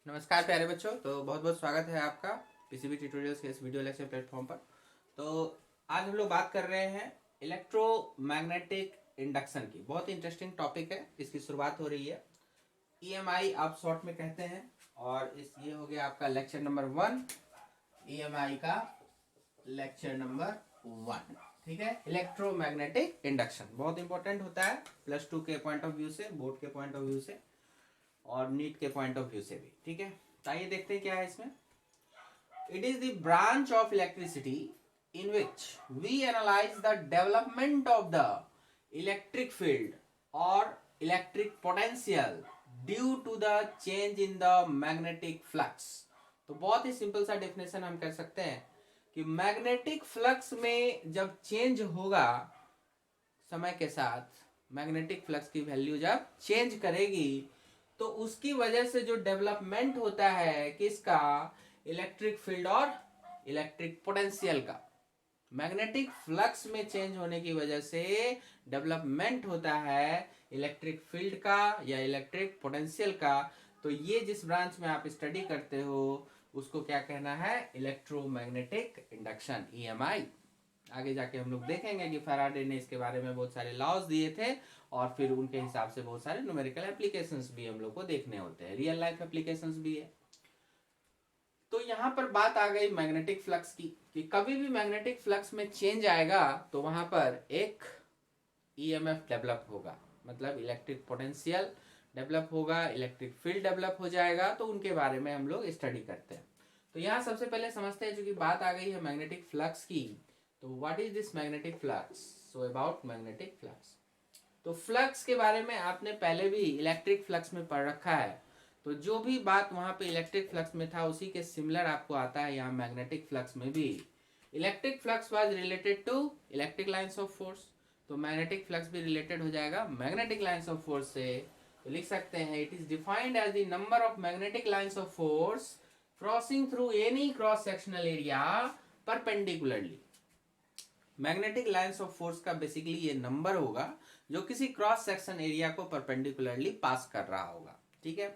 नमस्कार प्यारे बच्चों। तो बहुत बहुत स्वागत है आपका पीसीबी ट्यूटोरियल्स के इस वीडियो लेक्चर प्लेटफॉर्म पर। तो आज हम लोग बात कर रहे हैं इलेक्ट्रोमैग्नेटिक इंडक्शन की। बहुत इंटरेस्टिंग टॉपिक है, इसकी शुरुआत हो रही है। ईएमआई आप शॉर्ट में कहते हैं। और ये हो गया आपका लेक्चर नंबर 1, ईएमआई का लेक्चर नंबर 1। ठीक है, इलेक्ट्रोमैग्नेटिक इंडक्शन बहुत इंपॉर्टेंट होता है +2 के पॉइंट ऑफ व्यू से, बोर्ड के पॉइंट ऑफ व्यू से और नीट के पॉइंट ऑफ व्यू से भी। ठीक है, तो आइए देखते हैं क्या है इसमें। It is the branch of electricity in which we analyse the development of the electric field और electric potential due to the change in the magnetic flux. तो बहुत ही सिंपल सा डेफिनेशन हम कर सकते हैं कि मैग्नेटिक फ्लक्स में जब चेंज होगा समय के साथ, मैग्नेटिक फ्लक्स की वैल्यू जब चेंज करेगी तो उसकी वजह से जो डेवलपमेंट होता है किसका, इलेक्ट्रिक फील्ड और इलेक्ट्रिक पोटेंशियल का। मैग्नेटिक फ्लक्स में चेंज होने की वजह से डेवलपमेंट होता है इलेक्ट्रिक फील्ड का या इलेक्ट्रिक पोटेंशियल का। तो ये जिस ब्रांच में आप स्टडी करते हो उसको क्या कहना है, इलेक्ट्रोमैग्नेटिक इंडक्शन, ईएमआई। आगे जाके हम लोग देखेंगे कि फैराडे ने इसके बारे में बहुत सारे लॉज दिए थे और फिर उनके हिसाब से बहुत सारे न्यूमेरिकल एप्लीकेशंस भी हम लोग को देखने होते हैं, रियल लाइफ एप्लीकेशंस भी है। तो यहाँ पर बात आ गई मैग्नेटिक फ्लक्स की कि कभी भी मैग्नेटिक फ्लक्स में चेंज आएगा तो वहां पर एक ईएमएफ डेवलप होगा, मतलब इलेक्ट्रिक पोटेंशियल डेवलप होगा, इलेक्ट्रिक फील्ड डेवलप हो जाएगा। तो उनके बारे में हम लोग स्टडी करते हैं। तो यहाँ सबसे पहले समझते हैं, जो कि बात आ गई है मैग्नेटिक फ्लक्स की। तो what is this magnetic flux? So about magnetic flux, तो फ्लक्स के बारे में आपने पहले भी इलेक्ट्रिक फ्लक्स में पढ़ रखा है। तो जो भी बात वहां पे इलेक्ट्रिक फ्लक्स में था उसी के सिमिलर आपको आता है यहाँ मैग्नेटिक फ्लक्स में भी। Electric flux was related to electric lines of force, तो मैग्नेटिक फ्लक्स भी रिलेटेड हो जाएगा मैग्नेटिक लाइंस ऑफ फोर्स से। तो लिख सकते हैं it is defined as the number of magnetic lines of force crossing through any cross sectional area perpendicularly. Magnetic lines of force का बेसिकली ये नंबर होगा जो किसी क्रॉस सेक्शन एरिया को परपेंडिकुलरली पास कर रहा होगा। ठीक है,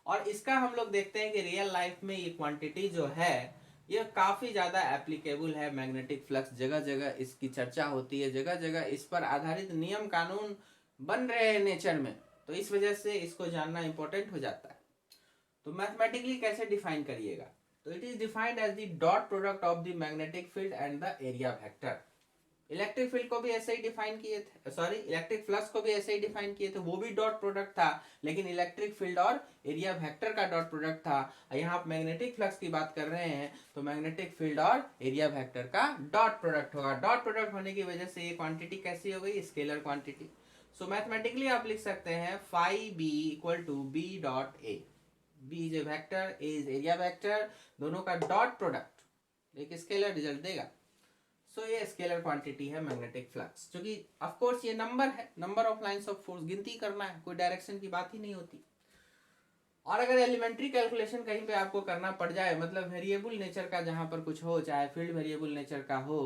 और इसका हम लोग देखते हैं कि रियल लाइफ में ये क्वांटिटी जो है ये काफी ज्यादा एप्लीकेबल है। मैग्नेटिक फ्लक्स जगह जगह इसकी चर्चा होती है, जगह जगह इस पर आधारित नियम कानून बन रहे हैं नेचर में। तो इस वजह से इसको जानना इंपॉर्टेंट हो जाता है। तो मैथमेटिकली कैसे डिफाइन करिएगा, तो it is defined as the dot product of the magnetic field and the area vector. Electric field को भी ऐसे ही डिफाइन किए थे, सॉरी इलेक्ट्रिक फ्लक्स को भी ऐसे ही डिफाइन किए थे, वो भी डॉट प्रोडक्ट था, लेकिन इलेक्ट्रिक फील्ड और एरिया वेक्टर का डॉट प्रोडक्ट था। यहाँ आप मैग्नेटिक फ्लक्स की बात कर रहे हैं तो मैग्नेटिक फील्ड और एरिया वेक्टर का डॉट प्रोडक्ट होगा। डॉट प्रोडक्ट होने की वजह से ये क्वांटिटी कैसी हो गई, स्केलर क्वांटिटी। सो मैथमेटिकली आप लिख सकते हैं phi B equal to B dot A. B is a vector, A is area vector, दोनों का डॉट प्रोडक्ट एक स्केलर रिजल्ट देगा। सो ये स्केलर क्वांटिटी है मैग्नेटिक फ्लक्स, जो कि ऑफ कोर्स ये नंबर है, number of lines of force, गिनती करना है, कोई डायरेक्शन की बात ही नहीं होती। और अगर एलिमेंट्री कैलकुलेशन कहीं पे आपको करना पड़ जाए, मतलब वेरिएबल नेचर का जहां पर कुछ हो, चाहे फील्ड वेरिएबल नेचर का हो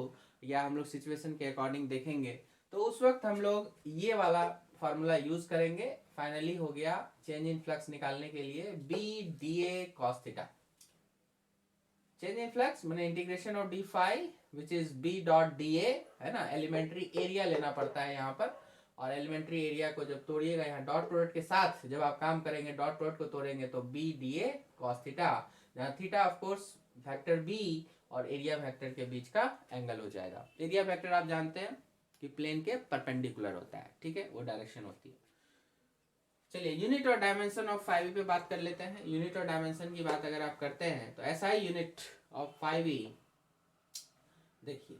या हम लोग सिचुएशन के अकॉर्डिंग देखेंगे, तो उस वक्त हम लोग ये वाला फॉर्मूला यूज करेंगे। फाइनली हो गया चेंज इन फ्लक्स निकालने के लिए B D A cos theta. Change in flux मैंने integration of D phi which is B dot D A, है ना। एलिमेंट्री एरिया लेना पड़ता है यहाँ पर, और एलिमेंट्री एरिया को जब तोड़िएगा यहाँ डॉट प्रोडक्ट के साथ, जब आप काम करेंगे डॉट प्रोडक्ट को तोड़ेंगे तो B D A cos theta, जहाँ theta of course vector B और एरिया वेक्टर के बीच का एंगल हो जाएगा। एरिया वेक्टर आप जानते हैं कि प्लेन के परपेंडिकुलर होता है, ठीक है, वो डायरेक्शन होती है। चलिए यूनिट और डायमेंशन ऑफ 5e पे बात कर लेते हैं। यूनिट और डायमेंशन की बात अगर आप करते हैं तो ऐसा ही यूनिट ऑफ 5e, देखिए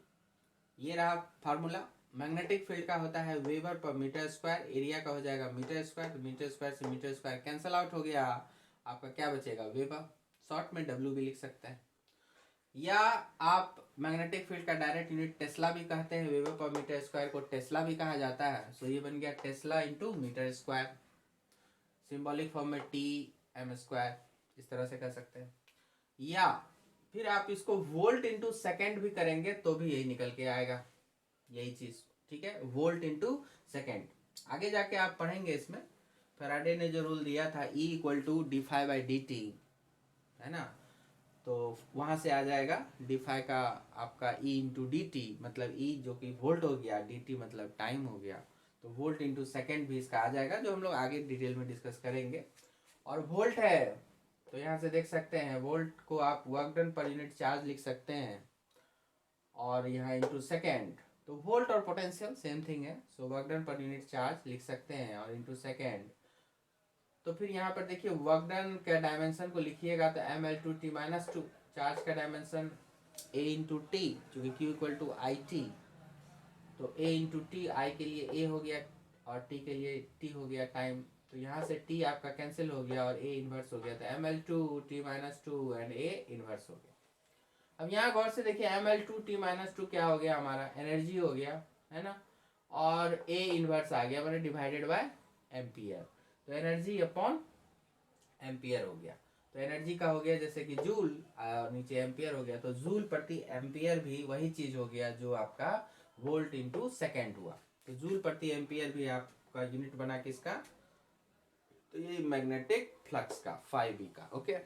ये रहा फार्मूला। मैग्नेटिक फील्ड का होता है वेबर पर मीटर स्क्वायर, एरिया का हो जाएगा मीटर स्क्वायर, तो मीटर स्क्वायर से मीटर स्क्वायर कैंसल आउट हो गया, आपका क्या बचेगा, वेबर। शॉर्ट में डब्ल्यू भी लिख सकते हैं, या आप मैग्नेटिक फील्ड का डायरेक्ट यूनिट टेस्ला भी कहते हैं, वेबर पर मीटर स्क्वायर को टेस्ला भी कहा जाता है। सो ये बन गया tesla into metre square, symbolic form में टी एम स्क्वायर, इस तरह से कर सकते हैं। या फिर आप इसको वोल्ट इंटू सेकेंड भी करेंगे तो भी यही निकल के आएगा, यही चीज, ठीक है, वोल्ट इंटू सेकेंड। आगे जाके आप पढ़ेंगे इसमें फैराडे ने जो रूल दिया था E equal to D phi by D T, है ना। तो वहाँ से आ जाएगा डी फाई का आपका ई इंटू डी टी, मतलब ई जो कि वोल्ट हो गया, डी टी मतलब टाइम हो गया, तो वोल्ट इंटू सेकेंड भी इसका आ जाएगा, जो हम लोग आगे डिटेल में डिस्कस करेंगे। और वोल्ट है तो यहाँ से देख सकते हैं वोल्ट को आप work done per unit charge लिख सकते हैं, और यहाँ इंटू सेकेंड, तो वोल्ट और पोटेंशियल सेम थिंग है, so work done per unit charge लिख सकते हैं और इंटू सेकेंड। तो फिर यहाँ पर देखिए वर्क डन के डायमेंशन को लिखिएगा तो M L two T minus two, charge का डायमेंशन ए इंटू टी, जो कि Q equal to I T, तो ए इंटू टी, आई के लिए ए हो गया और टी के लिए टी हो गया टाइम, तो यहाँ से टी आपका कैंसिल हो गया और ए इन्वर्स हो गया, तो M L two T minus two and A inverse हो गया। अब यहाँ गौर से देखिए M L two T minus two क्या हो गया, हमारा एनर्जी हो गया, है ना, और ए इन्वर्स आ गया, मैंने डिवाइडेड बाय एम्पियर, तो एनर्जी अपॉन एम्पियर हो गया। तो एनर्जी का हो गया जैसे कि जूल और नीचे एम्पियर हो गया, तो जूल प्रति एम्पियर भी वही चीज हो गया जो आपका वोल्ट इंटू सेकेंड हुआ, तो जूल प्रति एम्पियर भी आपका यूनिट बना किसका, तो ये मैग्नेटिक फ्लक्स का 5B का। ओके,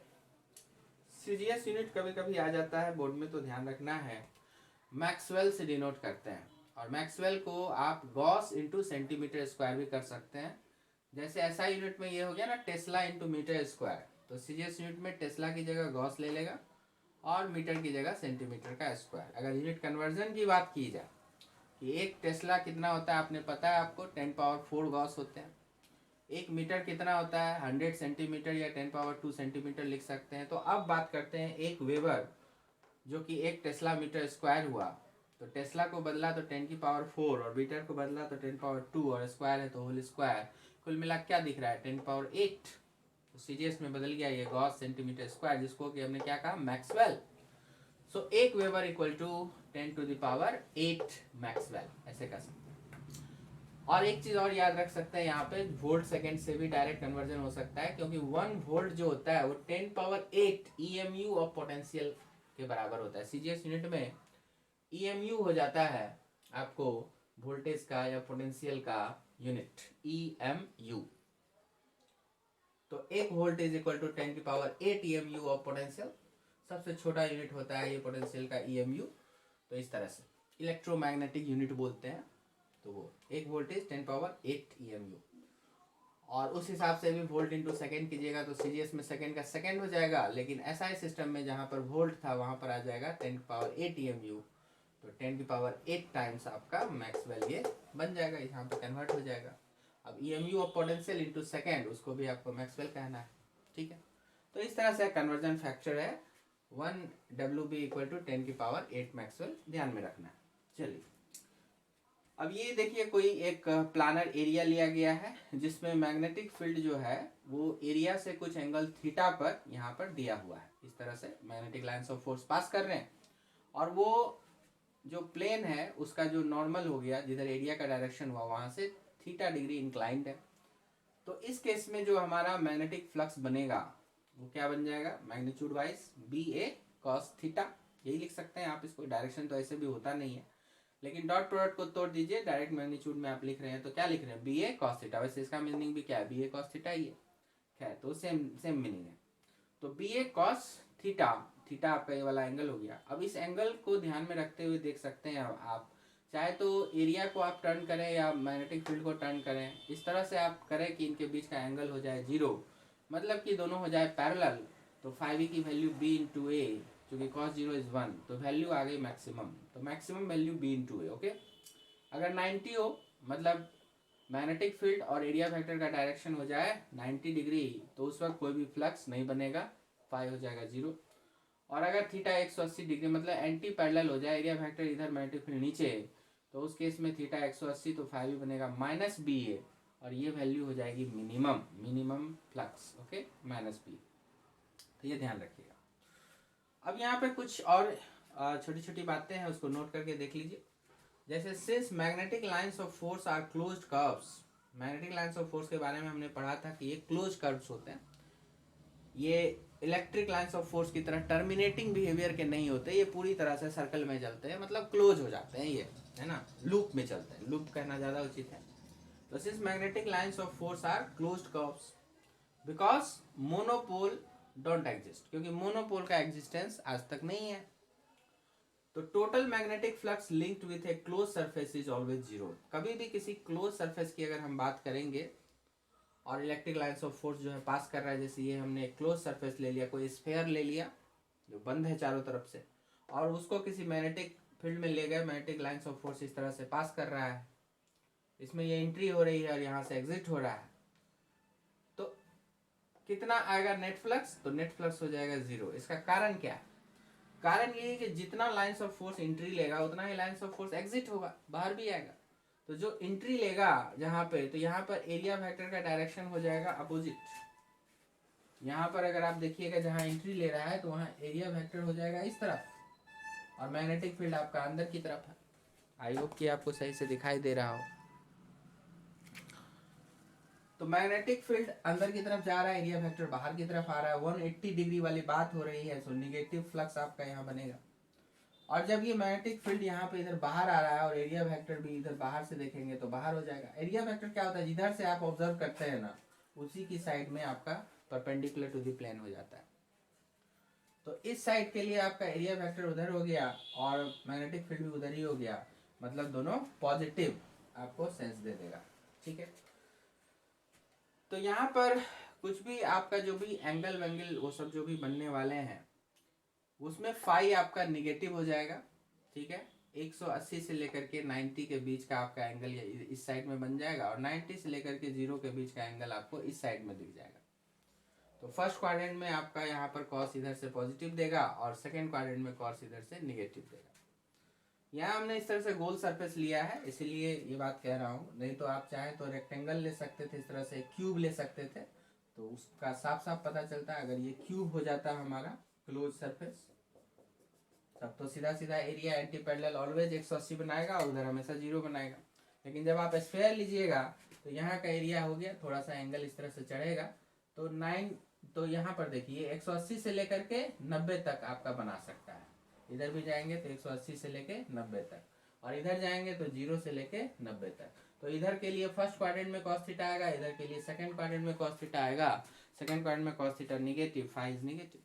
सीजीएस यूनिट कभी कभी आ जाता है बोर्ड में, तो ध्यान रखना है। मैक्सवेल से डिनोट करते हैं, और मैक्सवेल को आप गॉस इंटू सेंटीमीटर स्क्वायर भी कर सकते हैं। जैसे ऐसा यूनिट में ये हो गया ना टेस्ला इंटू मीटर स्क्वायर, तो सीजीएस यूनिट में टेस्ला की जगह गॉस ले लेगा और मीटर की जगह सेंटीमीटर का स्क्वायर। अगर यूनिट कन्वर्जन की बात की जाए कि एक टेस्ला कितना होता है, आपने पता है आपको 10 पावर 4 गॉस होते हैं। एक मीटर कितना होता है 100 सेंटीमीटर या 10 पावर 2 सेंटीमीटर लिख सकते हैं। तो अब बात करते हैं एक वेबर जो कि एक टेस्ला मीटर स्क्वायर हुआ, तो टेस्ला को बदला तो 10 की पावर 4 और मीटर को बदला तो 10 पावर 2 और स्क्वायर है तो होल स्क्वायर, कुल मिला क्या दिख रहा है 10 पावर 8। तो सीजीएस में बदल गया ये गॉस सेंटीमीटर स्क्वायर, जिसको कि हमने क्या कहा मैक्सवेल। सो एक weber equal to 10 to the power 8 Maxwell, ऐसे कर सकते हैं। और एक चीज और याद रख सकते हैं यहाँ पे, वोल्ट सेकेंड से भी डायरेक्ट कन्वर्जन हो सकता है, क्योंकि 1 वोल्ट जो होता है वो 10 पावर 8 ईएमयू ऑफ पोटेंशियल के बराबर होता है। सीजीएस यूनिट में ईएमयू हो जाता है आपको वोल्टेज का या पोटेंशियल का यूनिट, ईएमयू। तो 1 वोल्ट इज इक्वल टू 10 की पावर 8 ईएमयू ऑफ पोटेंशियल, सबसे छोटा यूनिट होता है ये पोटेंशियल का ईएमयू। तो इस तरह से इलेक्ट्रोमैग्नेटिक यूनिट बोलते हैं, तो वो 1 वोल्टेज 10 पावर 8 ईएमयू, और उस हिसाब से भी वोल्ट इंटू सेकेंड कीजिएगा तो सीजीएस में सेकेंड का सेकेंड हो जाएगा, लेकिन एसआई सिस्टम में जहाँ पर वोल्ट था वहाँ पर आ जाएगा 10 पावर 8 ईएमयू, तो 10 की पावर 8 टाइम्स आपका मैक्सवेल ये बन जाएगा, यहाँ पे कन्वर्ट हो जाएगा। अब EMU of potential into second, उसको भी आपको मैक्सवेल कहना है, ठीक है। तो इस तरह से कन्वर्जन फैक्टर है 1 WB इक्वल टू 10 की पावर 8 मैक्सवेल, ध्यान में रखना है। चलिए अब ये देखिए कोई एक प्लानर एरिया लिया गया है जिसमें मैग्नेटिक फील्ड जो है वो एरिया से कुछ एंगल थीटा पर यहाँ पर दिया हुआ है। इस तरह से magnetic lines of force pass कर रहे हैं, और वो जो प्लेन है उसका जो नॉर्मल हो गया जिधर एरिया का डायरेक्शन हुआ वहाँ से थीटा डिग्री इंक्लाइंड है। तो इस केस में जो हमारा मैग्नेटिक फ्लक्स बनेगा वो क्या बन जाएगा, मैग्नीट्यूड वाइज बी ए कॉस थीटा, यही लिख सकते हैं आप इसको। डायरेक्शन तो ऐसे भी होता नहीं है, लेकिन डॉट प्रोडक्ट को तोड़ दीजिए, डायरेक्ट मैग्नीट्यूड में आप लिख रहे हैं तो क्या लिख रहे हैं, बी ए कॉस थीटा। वैसे इसका मीनिंग भी क्या है, बी ए कॉस थीटा ही है, खैर तो सेम सेम मीनिंग है। तो बी ए कॉस थीटा, थीटा आपका ये वाला एंगल हो गया। अब इस एंगल को ध्यान में रखते हुए देख सकते हैं आप चाहे तो एरिया को आप टर्न करें या मैग्नेटिक फील्ड को टर्न करें, इस तरह से आप करें कि इनके बीच का एंगल हो जाए 0, मतलब कि दोनों हो जाए पैरेलल। तो 5e की वैल्यू b इंटू ए, चूँकि cos 0 इज 1, तो वैल्यू आ गई मैक्सिमम, तो मैक्सिमम वैल्यू b इंटू ए। ओके, अगर 90 हो मतलब मैग्नेटिक फील्ड और एरिया वेक्टर का डायरेक्शन हो जाए 90 डिग्री, तो उस वक्त कोई भी फ्लक्स नहीं बनेगा, फाई हो जाएगा 0। और अगर थीटा 180 डिग्री मतलब एंटी पैरेलल हो जाए, एरिया वेक्टर इधर मैग्नेटिक फील्ड नीचे, तो उस केस में थीटा 180 तो फाई भी बनेगा माइनस बी ए, और ये वैल्यू हो जाएगी minimum, minimum flux. Okay, minus B, तो ये ध्यान रखिएगा। अब यहाँ पे कुछ और छोटी छोटी बातें हैं, उसको नोट करके देख लीजिए। जैसे since magnetic lines of force are closed curves, magnetic lines of force के बारे में हमने पढ़ा था कि ये क्लोज कर्व्स होते हैं, ये इलेक्ट्रिक लाइंस ऑफ फोर्स की तरह टर्मिनेटिंग बिहेवियर के नहीं होते, ये पूरी तरह से सर्कल में चलते हैं, मतलब क्लोज हो जाते हैं, ये है ना, लूप में चलते हैं, लूप कहना ज़्यादा उचित है। तो since magnetic lines of force are closed curves because monopole don't exist, क्योंकि मोनोपोल का एग्जिस्टेंस आज तक नहीं है। तो total magnetic flux linked with a close surface is always zero. कभी भी किसी क्लोज सरफेस की अगर हम बात करेंगे और इलेक्ट्रिक लाइन्स ऑफ फोर्स जो है पास कर रहा है, जैसे ये हमने क्लोज सरफेस ले लिया, कोई स्फेयर ले लिया जो बंद है चारों तरफ से, और उसको किसी मैग्नेटिक फील्ड में ले गए, मैग्नेटिक लाइन्स ऑफ फोर्स इस तरह से पास कर रहा है, इसमें ये एंट्री हो रही है और यहाँ से एग्जिट हो रहा है, तो कितना आएगा नेट फ्लक्स? तो नेट फ्लक्स हो जाएगा जीरो। इसका कारण क्या है? कारण ये है कि जितना लाइन्स ऑफ फोर्स एंट्री लेगा उतना ही लाइन्स ऑफ फोर्स एग्जिट होगा, बाहर भी आएगा। तो जो एंट्री लेगा जहां पे, तो यहाँ पर एरिया वेक्टर का डायरेक्शन हो जाएगा अपोजिट। यहाँ पर अगर आप देखिएगा जहां एंट्री ले रहा है तो वहां एरिया वेक्टर हो जाएगा इस तरफ, और मैग्नेटिक फील्ड आपका अंदर की तरफ है। आई होप कि आपको सही से दिखाई दे रहा हो। तो मैग्नेटिक फील्ड अंदर की तरफ जा रहा है, एरिया वेक्टर बाहर की तरफ आ रहा है, 180 डिग्री वाली बात हो रही है। सो निगेटिव फ्लक्स आपका यहाँ बनेगा। और जब ये मैग्नेटिक फील्ड यहाँ पे इधर बाहर आ रहा है और एरिया वेक्टर भी इधर बाहर से देखेंगे तो बाहर हो जाएगा। एरिया वेक्टर क्या होता है? जिधर से आप ऑब्जर्व करते हैं ना, उसी की साइड में आपका परपेंडिकुलर टू द प्लेन हो जाता है। तो इस साइड के लिए आपका एरिया वेक्टर उधर हो गया और मैग्नेटिक फील्ड भी उधर ही हो गया, मतलब दोनों पॉजिटिव आपको सेंस दे देगा। ठीक है, तो यहाँ पर कुछ भी आपका जो भी एंगल वेंगल वो सब जो भी बनने वाले हैं, उसमें फाई आपका निगेटिव हो जाएगा। ठीक है, 180 से लेकर के 90 के बीच का आपका एंगल इस साइड में बन जाएगा, और 90 से लेकर के 0 के बीच का एंगल आपको इस साइड में दिख जाएगा। तो फर्स्ट क्वाड्रेंट में आपका यहाँ पर कॉस इधर से पॉजिटिव देगा और सेकेंड क्वाड्रेंट में कॉस इधर से निगेटिव देगा। यहाँ हमने इस तरह से गोल सरफेस लिया है, इसीलिए ये बात कह रहा हूँ। नहीं तो आप चाहें तो रेक्टेंगल ले सकते थे, इस तरह से क्यूब ले सकते थे, तो उसका साफ साफ पता चलता है। अगर ये क्यूब हो जाता है हमारा क्लोज सरफेस, तब तो सीधा सीधा एरिया एंटी पैरेलल ऑलवेज 180 बनाएगा और उधर हमेशा 0 बनाएगा। लेकिन जब आप स्फेयर लीजिएगा तो यहाँ का एरिया हो गया, थोड़ा सा एंगल इस तरह से चढ़ेगा, तो 9, तो यहाँ पर देखिए 180 से लेकर के 90 तक आपका बना सकता है। इधर भी जाएंगे तो 180 से लेके 90 तक, और इधर जाएंगे तो 0 से लेके 90 तक। तो इधर के लिए फर्स्ट क्वाड्रेंट में cos थीटा आएगा, इधर के लिए सेकंड क्वाड्रेंट में cos थीटा आएगा। सेकंड क्वाड्रेंट में cos theta negative, phi is negative.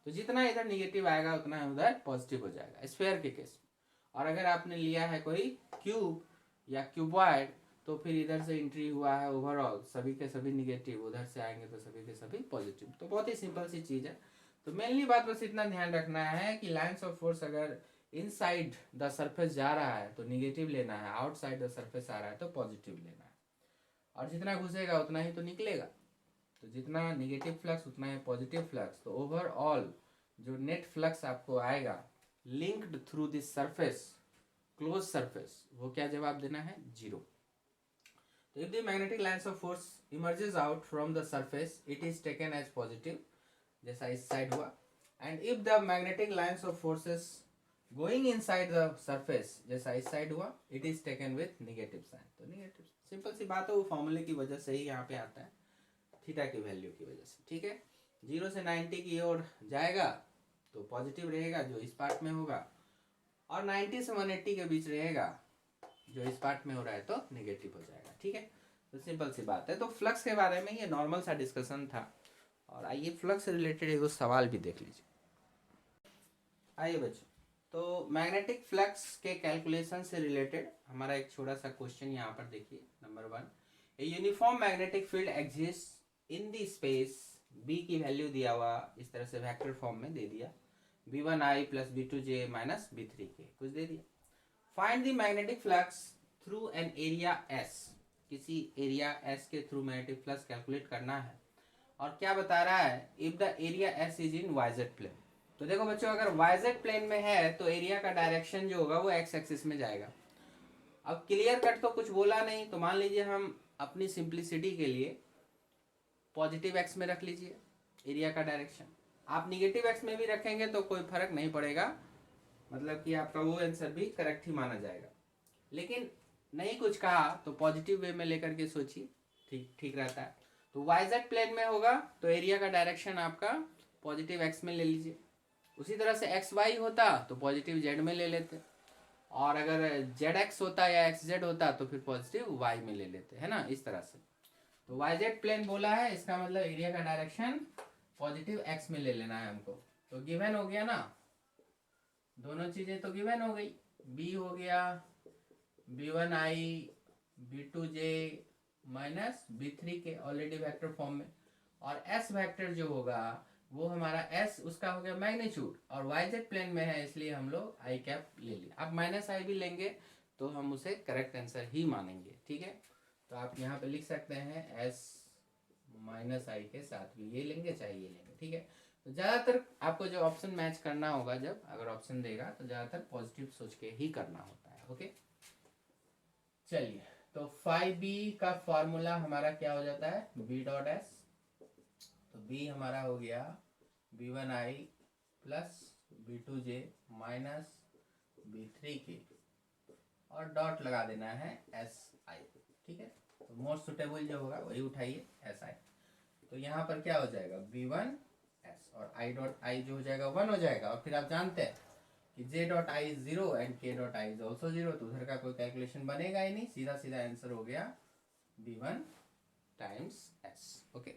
तो जितना इधर निगेटिव आएगा उतना उधर पॉजिटिव हो जाएगा स्फीयर के केस। और अगर आपने लिया है कोई क्यूब या क्यूबॉइड, तो फिर इधर से एंट्री हुआ है ओवरऑल, सभी के सभी निगेटिव, उधर से आएंगे तो सभी के सभी पॉजिटिव। तो बहुत ही सिंपल सी चीज है। तो मेनली बात बस इतना ध्यान रखना है कि लाइन्स ऑफ फोर्स अगर इनसाइड द सरफेस जा रहा है तो निगेटिव लेना है, आउटसाइड द सरफेस आ रहा है तो पॉजिटिव लेना है। और जितना घुसेगा उतना ही तो निकलेगा। तो जितना निगेटिव फ्लक्स उतना है पॉजिटिव फ्लक्स। तो ओवरऑल जो नेट फ्लक्स आपको आएगा linked through this surface, close surface, वो क्या जवाब देना है? 0। तो if the magnetic lines of force emerges out from the surface, it is taken as positive, जैसा इस साइड हुआ। and if the magnetic lines of forces going inside the surface, जैसा इस साइड हुआ, it is taken with negative sign। तो negative, simple सी बात है, वो फॉर्मूले की वजह से ही यहाँ पे आता है, थीटा की वैल्यू की वजह से। ठीक है, 0 से 90 की ओर जाएगा तो पॉजिटिव रहेगा जो इस पार्ट में होगा, और 90 से 180 के बीच रहेगा जो इस पार्ट में हो रहा है तो नेगेटिव हो जाएगा। ठीक है, तो सिंपल सी बात है। तो फ्लक्स के बारे में ये नॉर्मल सा डिस्कशन था। और आइए फ्लक्स से रिलेटेड एक सवाल भी देख लीजिए। आइए बच्चों, तो मैग्नेटिक फ्लक्स के कैलकुलेशन से रिलेटेड हमारा एक छोटा सा क्वेश्चन यहाँ पर देखिए। Number 1, a uniform magnetic field exist in the space, B की वैल्यू दिया हुआ इस तरह से वेक्टर फॉर्म में दे दिया, b1i plus b2j minus b3k कुछ दे दिया। Find the magnetic flux through an area s, किसी एरिया s के थ्रू मैग्नेटिक फ्लक्स कैलकुलेट करना है। और क्या बता रहा है? If the area s is in yz plane. तो देखो बच्चों, अगर yz प्लेन में है तो एरिया का डायरेक्शन जो होगा वो x एक्सिस में जाएगा। अब क्लियर कट तो कुछ बोला नहीं, तो मान लीजिए हम अपनी सिंप्लिसिटी के लिए पॉजिटिव x में रख लीजिए एरिया का डायरेक्शन। आप निगेटिव x में भी रखेंगे तो कोई फर्क नहीं पड़ेगा, मतलब कि आपका वो आंसर भी करेक्ट ही माना जाएगा। लेकिन नहीं कुछ कहा तो पॉजिटिव वे में लेकर के सोचिए, ठीक रहता है। तो yz प्लेन में होगा तो एरिया का डायरेक्शन आपका पॉजिटिव x में ले लीजिए। उसी तरह से xy होता तो पॉजिटिव z में ले लेते, और अगर zx होता या xz होता तो फिर पॉजिटिव y में ले लेते, है ना, इस तरह से। तो yz प्लेन बोला है, इसका मतलब एरिया का डायरेक्शन पॉजिटिव एक्स में ले लेना है हमको। तो गिवन हो गया ना, दोनों चीजें तो गिवन हो गई। बी हो गया b1i b2j minus b3k already vector form में, और s वेक्टर जो होगा वो हमारा s उसका हो गया मैग्नीट्यूड, और yz प्लेन में है इसलिए हम लोग i कैप ले लिया। अब माइनस आई भी लेंगे तो हम उसे करेक्ट आंसर ही मानेंगे, ठीक है। तो आप यहाँ पे लिख सकते हैं s माइनस आई के साथ भी ये लेंगे चाहे ये लेंगे, ठीक है। तो ज़्यादातर आपको जो ऑप्शन मैच करना होगा, जब अगर ऑप्शन देगा तो ज़्यादातर पॉजिटिव सोच के ही करना होता है, ओके। चलिए, तो 5b का फॉर्मूला हमारा क्या हो जाता है, b डॉट एस। तो b हमारा हो गया b1i plus b2j minus b3k, और डॉट लगा देना है si, ठीक है। तो मोस्ट सुटेबल जो होगा वही उठाइए si। तो यहाँ पर क्या हो जाएगा b1s, और i डॉट i जो हो जाएगा 1 हो जाएगा, और फिर आप जानते हैं कि j dot i is 0 and k dot i is also 0, तो उधर का कोई कैलकुलेशन बनेगा ही नहीं, सीधा सीधा आंसर हो गया b1 टाइम्स s, ओके।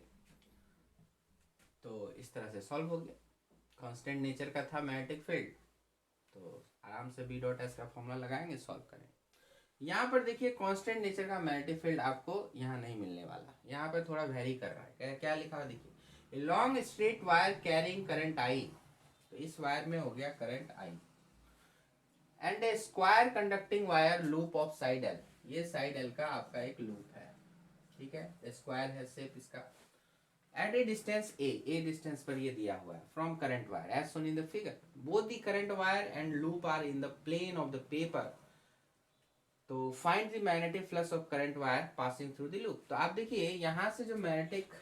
तो इस तरह से सॉल्व हो गया। कांस्टेंट नेचर का था मैग्नेटिक फील्ड, तो आराम से b डॉट एस का फॉर्मूला लगाएंगे, सॉल्व करेंगे। यहाँ पर देखिए कांस्टेंट नेचर का मैग्नेटिक फील्ड आपको यहाँ नहीं मिलने वाला, यहाँ पर थोड़ा वेरी कर रहा है। क्या लिखा है देखिए, long straight wire carrying current I, तो इस वायर में हो गया current I, and A square conducting wire loop of side L, ये साइड एल का आपका एक लूप है, ठीक है, स्क्वायर है शेप इसका। At a distance a distance पर ये दिया हुआ है from current wire as shown in the figure, both the current wire and loop are in the plane of the paper, तो find the magnetic flux of current wire passing through the loop. तो आप देखिए यहाँ से जो magnetic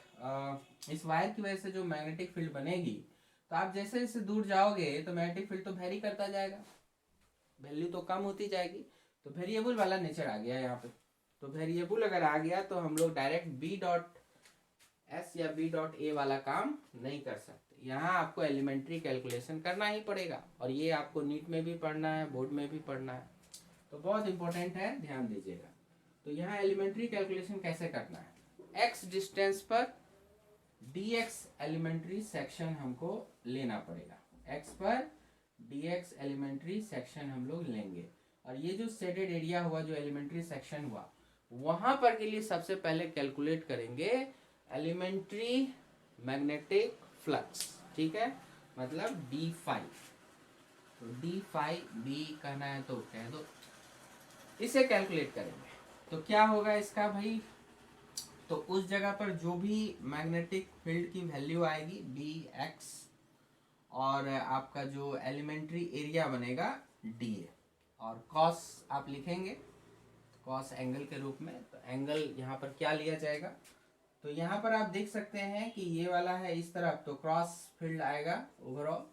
इस wire की वजह से जो मैग्नेटिक फील्ड बनेगी, तो आप जैसे जैसे दूर जाओगे तो मैग्नेटिक फील्ड तो वेरी करता जाएगा, वैल्यू तो कम होती जाएगी। तो वेरिएबल वाला नेचर आ गया यहाँ पे। तो वेरिएबल अगर आ गया तो हम लोग डायरेक्ट बी डॉट एस या बी डॉट ए वाला काम नहीं कर सकते, यहाँ आपको एलिमेंट्री कैलकुलेशन करना ही पड़ेगा, और ये आपको नीट में भी पढ़ना है, बोर्ड में भी पढ़ना है, तो बहुत इंपॉर्टेंट है, ध्यान दीजिएगा। तो यहाँ एलिमेंट्री कैलकुलेशन कैसे करना है, x डिस्टेंस पर dx एलिमेंट्री सेक्शन हमको लेना पड़ेगा, x पर dx एलिमेंट्री सेक्शन हम लोग लेंगे, और ये जो शेडेड एरिया हुआ, जो एलिमेंट्री सेक्शन हुआ, वहां पर के लिए सबसे पहले कैलकुलेट करेंगे एलिमेंट्री मैग्नेटिक फ्लक्स, ठीक है, मतलब डी फाई। तो डी फाई बी कहना है तो कह दो, इसे कैलकुलेट करेंगे। तो क्या होगा इसका भाई, तो उस जगह पर जो भी मैग्नेटिक फील्ड की वैल्यू आएगी बी एक्स, और आपका जो एलिमेंट्री एरिया बनेगा डी ए, और कॉस आप लिखेंगे कॉस एंगल के रूप में। तो एंगल यहाँ पर क्या लिया जाएगा, तो यहाँ पर आप देख सकते हैं कि ये वाला है इस तरफ, तो क्रॉस फील्ड आएगा ओवरऑल,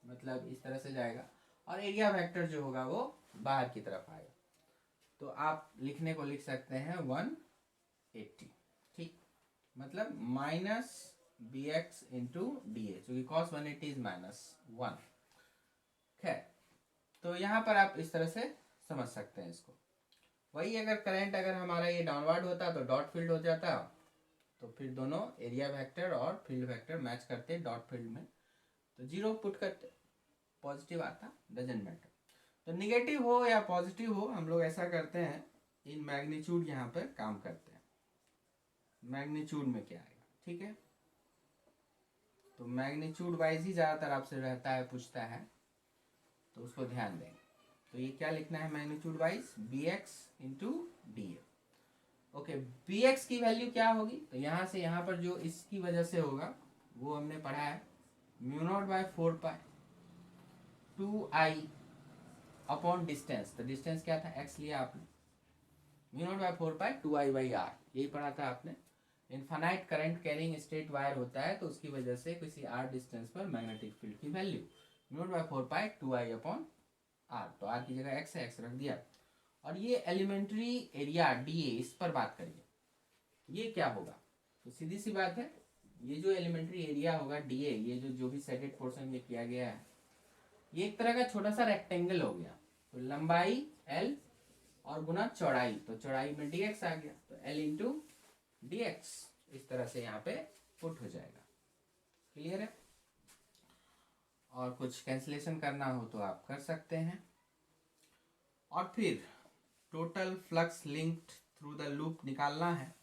मतलब इस तरह से जाएगा, और एरिया वेक्टर जो होगा वो बाहर की तरफ आएगा। तो आप लिखने को लिख सकते हैं 180, ठीक, मतलब minus B X into D A, चूंकि कॉस 180 इज -1। खैर, तो यहाँ पर आप इस तरह से समझ सकते हैं इसको। वही अगर करंट अगर हमारा ये डाउनवर्ड होता तो डॉट फील्ड हो जाता, तो फिर दोनों एरिया वेक्टर और फील्ड वेक्टर मैच करते डॉट फील्ड में, तो जीरो पुट करते, पॉजिटिव आता, डजंट मैटर। तो निगेटिव हो या पॉजिटिव हो, हम लोग ऐसा करते हैं, इन मैग्नीट्यूड यहाँ पर काम करते हैं, मैग्नीट्यूड में क्या आएगा, ठीक है। तो मैग्नीट्यूड वाइज ही ज़्यादातर आपसे रहता है, पूछता है, तो उसको ध्यान दें। तो ये क्या लिखना है magnitude wise, B X into D A, okay. B X की वैल्यू क्या होगी, तो यहाँ से यहाँ पर जो इसकी वजह से होगा वो हमने पढ़ा है, mu naught by 4 pi 2i upon distance. तो डिस्टेंस क्या था, x लिया आपने, mu naught by 4 pi 2i by r, यही पढ़ा था आपने। Infinite current carrying straight wire होता है, तो उसकी वजह से किसी r डिस्टेंस पर मैग्नेटिक फील्ड की value mu naught by 4 pi 2i upon r, तो r की जगह x है, x रख दिया। और ये एलिमेंट्री एरिया डी ए, इस पर बात करिए, ये क्या होगा, तो सीधी सी बात है, ये जो एलिमेंट्री एरिया होगा डी ए, ये जो भी सेटेड पोर्शन में किया गया है, ये एक तरह का छोटा सा रेक्टेंगल हो गया। तो लंबाई l और गुना चौड़ाई, तो चौड़ाई में dx आ गया, तो l इंटू डी एक्स, इस तरह से यहाँ पे पुट हो जाएगा। क्लियर है? और कुछ कैंसिलेशन करना हो तो आप कर सकते हैं। और फिर total flux linked through the loop निकालना है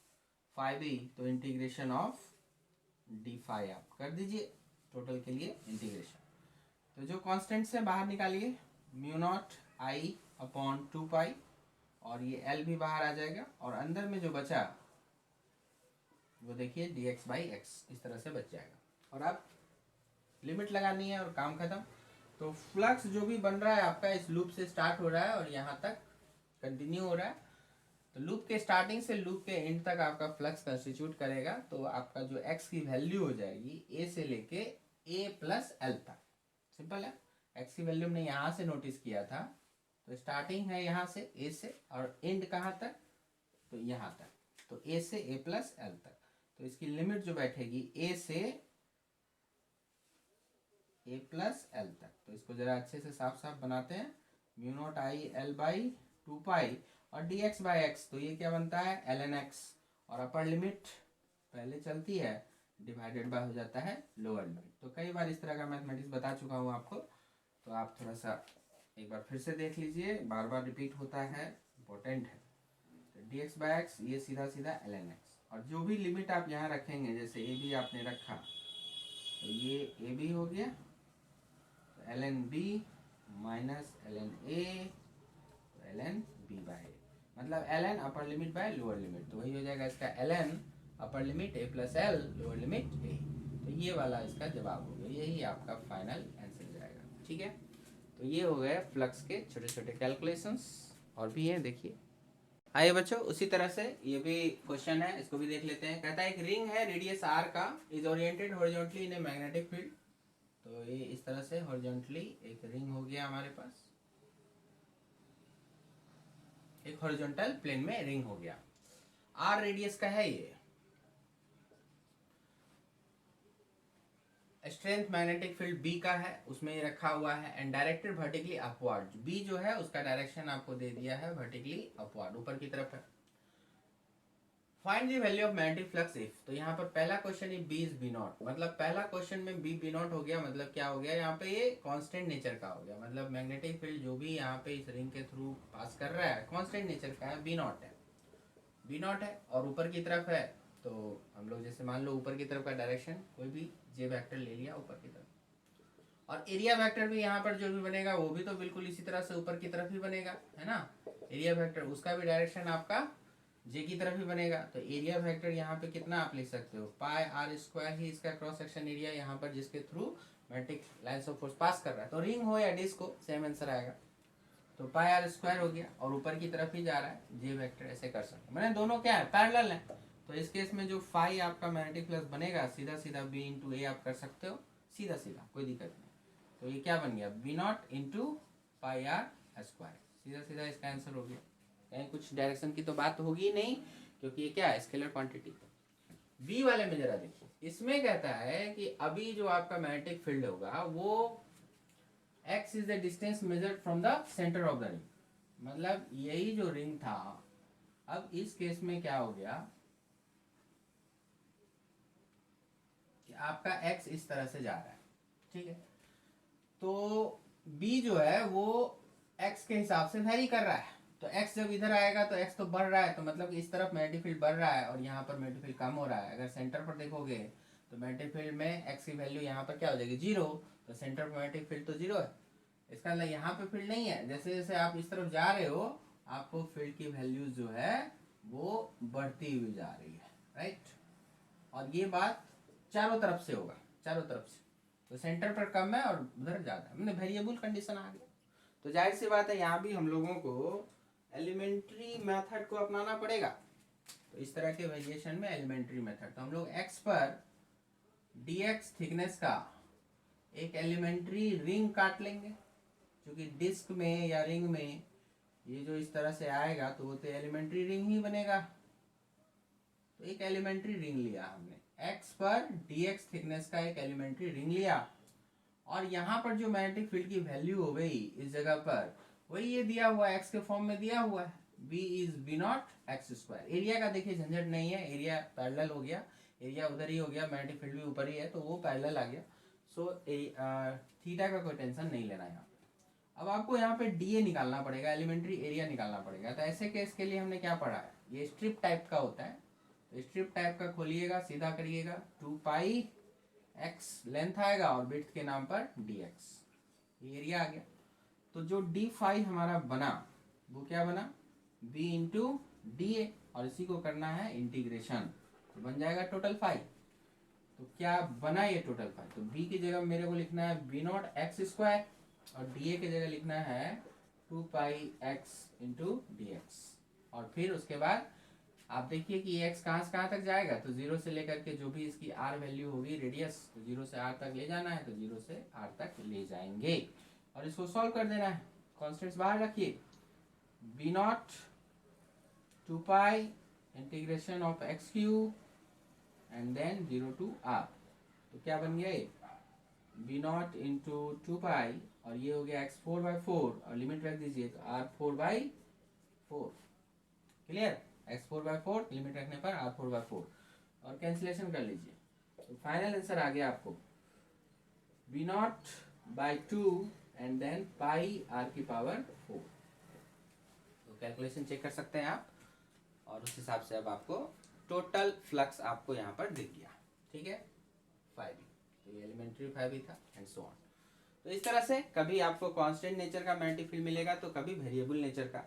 5e, तो इंटीग्रेशन ऑफ डी फाई आप कर दीजिए टोटल के लिए इंटीग्रेशन। तो जो कांस्टेंट से बाहर निकालिए म्यू नॉट आई अपॉन 2 पाई, और ये एल भी बाहर आ जाएगा, और अंदर में जो बचा वो देखिए डी एक्स बाई एक्स इस तरह से बच जाएगा। और आप लिमिट लगानी है और काम खत्म। तो फ्लक्स जो भी बन रहा है आपका इस लूप से स्टार्ट हो रहा है और यहाँ तक कंटिन्यू हो रहा है। तो लूप के स्टार्टिंग से लूप के एंड तक आपका फ्लक्स कंस्टिट्यूट करेगा। तो आपका जो एक्स की वैल्यू हो जाएगी ए से लेके ए प्लस एल तक। सिंपल है। एक्स की वैल्यू हमने यहाँ से नोटिस किया था, तो स्टार्टिंग है यहाँ से ए से और एंड कहाँ तक, तो यहाँ तक, तो ए से ए प्लस एल तक। तो इसकी लिमिट जो बैठेगी ए से ए प्लस एल तक। तो इसको जरा अच्छे से साफ साफ बनाते हैं। Mu not I L by 2 पाई और डी एक्स बाई एक्स, तो ये क्या बनता है एल एन एक्स, और अपर लिमिट पहले चलती है डिवाइडेड बाय हो जाता है लोअर लिमिट। तो कई बार इस तरह का मैथमेटिक्स बता चुका हूँ आपको, तो आप थोड़ा सा एक बार फिर से देख लीजिए, बार बार रिपीट होता है, इम्पोर्टेंट है। तो डी एक्स बाई एक्स ये सीधा सीधा एल एन एक्स, और जो भी लिमिट आप यहाँ रखेंगे, जैसे ए बी आपने रखा, तो ये ए बी हो गया, तो L N B minus L N A, तो एल एन बी बाई, मतलब L N upper limit by lower limit, तो वही हो जाएगा इसका L N upper limit A plus L lower limit A. तो ये वाला इसका जवाब हो गया, यही आपका फाइनल आंसर जाएगा। ठीक है, तो ये हो गए फ्लक्स के छोटे छोटे कैलकुलेशंस, और भी हैं देखिए। आइए बच्चों, उसी तरह से ये भी क्वेश्चन है, इसको भी देख लेते हैं। कहता है एक रिंग है रेडियस आर का, is oriented horizontally in a magnetic field. तो ये इस तरह से हॉरिजॉन्टली एक रिंग हो गया हमारे पास, एक हॉरिजॉन्टल प्लेन में रिंग हो गया, आर रेडियस का है ये। स्ट्रेंथ मैग्नेटिक फील्ड बी का है, उसमें ये रखा हुआ है, and directed vertically upward. B जो है उसका डायरेक्शन आपको दे दिया है वर्टिकली अपवर्ड, ऊपर की तरफ है। Find the value of magnetic flux if. तो यहाँ पर पहला क्वेश्चन है बी इज बी नॉट, मतलब पहला क्वेश्चन में बी बी नॉट हो गया, मतलब क्या हो गया यहाँ पे ये कांस्टेंट नेचर का हो गया, मतलब मैग्नेटिक फील्ड जो भी यहाँ पे इस रिंग के थ्रू पास कर रहा है कांस्टेंट नेचर का है, बी नॉट है, बी नॉट है, और ऊपर की तरफ है। तो हम लोग जैसे मान लो ऊपर की तरफ का डायरेक्शन कोई भी जे वेक्टर ले लिया ऊपर की तरफ, और एरिया वेक्टर भी यहाँ पर जो भी बनेगा वो भी तो बिल्कुल इसी तरह से ऊपर की तरफ ही बनेगा, है ना। एरिया वेक्टर उसका भी डायरेक्शन आपका जे की तरफ ही बनेगा। तो एरिया वेक्टर यहाँ पे कितना आप लिख सकते हो, पाई आर स्क्वायर ही इसका क्रॉस सेक्शन एरिया यहाँ पर, जिसके through magnetic lines of force pass कर रहा है। तो रिंग हो या डिस्क हो सेम आंसर आएगा। तो पाई आर स्क्वायर हो गया और ऊपर की तरफ ही जा रहा है जे वेक्टर, ऐसे कर सकते हैं। मैंने दोनों क्या है पैरेलल है, तो इस केस में जो फाई आपका मैग्नेटिक फ्लक्स बनेगा सीधा सीधा बी इंटू ए आप कर सकते हो, सीधा सीधा कोई दिक्कत नहीं। तो ये क्या बन गया B naught into pi R square, सीधा सीधा इसका आंसर हो गया। कहीं कुछ डायरेक्शन की तो बात होगी नहीं, क्योंकि ये क्या है स्केलर क्वांटिटी। बी वाले में जरा देखिए, इसमें कहता है कि अभी जो आपका मैग्नेटिक फील्ड होगा वो x is the distance measured from the centre of the ring, मतलब यही जो रिंग था, अब इस केस में क्या हो गया कि आपका x इस तरह से जा रहा है, ठीक है। तो b जो है वो x के हिसाब से वैरी कर रहा है, तो x जब इधर आएगा तो x तो बढ़ रहा है, तो मतलब कि इस तरफ मैग्नेटिक फील्ड बढ़ रहा है और यहाँ पर मैग्नेटिक फील्ड कम हो रहा है। अगर सेंटर पर देखोगे तो मैग्नेटिक फील्ड में x की वैल्यू यहाँ पर क्या हो जाएगी 0, तो सेंटर पर मैग्नेटिक फील्ड तो 0 है, इसका मतलब यहाँ पे फील्ड नहीं है। जैसे जैसे आप इस तरफ जा रहे हो आपको फील्ड की वैल्यू जो है वो बढ़ती हुई जा रही है, राइट। और ये बात चारों तरफ से होगा, चारों तरफ से, तो सेंटर पर कम है और उधर ज़्यादा है, मतलब वेरिएबल कंडीशन आ गया। तो जाहिर सी बात है यहाँ भी हम लोगों को एलिमेंट्री मेथड को अपनाना पड़ेगा। तो इस तरह के वेरिएशन में एलिमेंट्री मेथड, तो हम लोग x पर dx थिकनेस का एक एलिमेंट्री रिंग काट लेंगे, क्योंकि डिस्क में या रिंग में ये जो इस तरह से आएगा तो वो तो एलिमेंट्री रिंग ही बनेगा। तो एक एलिमेंट्री रिंग लिया हमने, x पर dx थिकनेस का एक एलिमेंट्री रिंग लिया, और यहाँ पर जो मैग्नेटिक फील्ड की वैल्यू हो गई इस जगह पर वही ये दिया हुआ है, x के फॉर्म में दिया हुआ है, b is B naught X square. Area का देखिए झंझट नहीं है, एरिया पैरेलल हो गया, एरिया उधर ही हो गया, मैग्नेटिक फील्ड भी ऊपर ही है, तो वो पैरेलल आ गया। सो थीटा का कोई टेंशन नहीं लेना यहाँ पे। अब आपको यहाँ पे डीए निकालना पड़ेगा, एलिमेंट्री एरिया निकालना पड़ेगा। तो ऐसे केस के लिए हमने क्या पढ़ा है, ये स्ट्रिप टाइप का होता है। तो स्ट्रिप टाइप का खोलिएगा, सीधा करिएगा, 2 पाई एक्स लेंथ आएगा और विड्थ के नाम पर डी एक्स, ये एरिया आ गया। तो जो डी फाई हमारा बना वो क्या बना, बी इंटू डी ए, और इसी को करना है इंटीग्रेशन, तो बन जाएगा टोटल फाई। तो क्या बना ये टोटल फाई, तो बी की जगह मेरे को लिखना है बी नॉट एक्स स्क्वायर, और डी ए की जगह लिखना है 2 पाई एक्स इंटू डी एक्स। और फिर उसके बाद आप देखिए कि ये एक्स कहाँ से कहाँ तक जाएगा, तो 0 से लेकर के जो भी इसकी आर वैल्यू होगी रेडियस, तो 0 से आर तक ले जाना है, तो 0 से आर तक ले जाएंगे और इसको सॉल्व कर देना है। कॉन्स्टेंट्स बाहर रखिए, B naught 2 pi integration of X cube and then 0 to r, तो क्या बन गया ये बी नॉट इंटू 2 पाई, और ये हो गया x 4/4, और लिमिट रख दीजिए तो r 4/4। क्लियर, x 4/4 लिमिट रखने पर r 4/4, और कैंसिलेशन कर लीजिए, तो फाइनल आंसर आ गया आपको B naught by 2 and then pi r की पावर 4। तो कैलकुलेशन चेक कर सकते हैं आप, और उस हिसाब से अब आपको टोटल फ्लक्स आपको यहाँ पर दिख गया। ठीक है, 5, तो ये एलिमेंट्री 5 ही था एंड सो ऑन। तो इस तरह से कभी आपको कांस्टेंट नेचर का मैग्नेटिक फील्ड मिलेगा, तो कभी वेरिएबल नेचर का,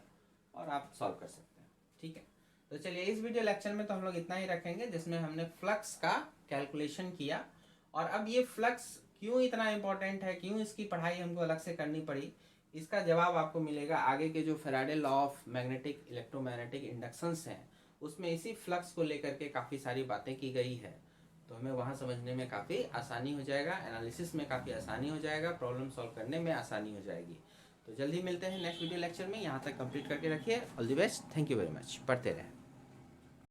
और आप सॉल्व कर सकते हैं। ठीक है, तो चलिए इस वीडियो लेक्चर में तो हम लोग इतना ही रखेंगे, जिसमें हमने फ्लक्स का कैलकुलेशन किया। और अब ये फ्लक्स क्यों इतना इंपॉर्टेंट है, क्यों इसकी पढ़ाई हमको अलग से करनी पड़ी, इसका जवाब आपको मिलेगा आगे के जो Faraday law of magnetic electromagnetic inductions हैं, उसमें इसी फ्लक्स को लेकर के काफ़ी सारी बातें की गई है। तो हमें वहाँ समझने में काफ़ी आसानी हो जाएगा, एनालिसिस में काफ़ी आसानी हो जाएगा, प्रॉब्लम सॉल्व करने में आसानी हो जाएगी। तो जल्दी मिलते हैं नेक्स्ट वीडियो लेक्चर में, यहाँ तक कंप्लीट करके रखिए। All the best, thank you very much, पढ़ते रहें।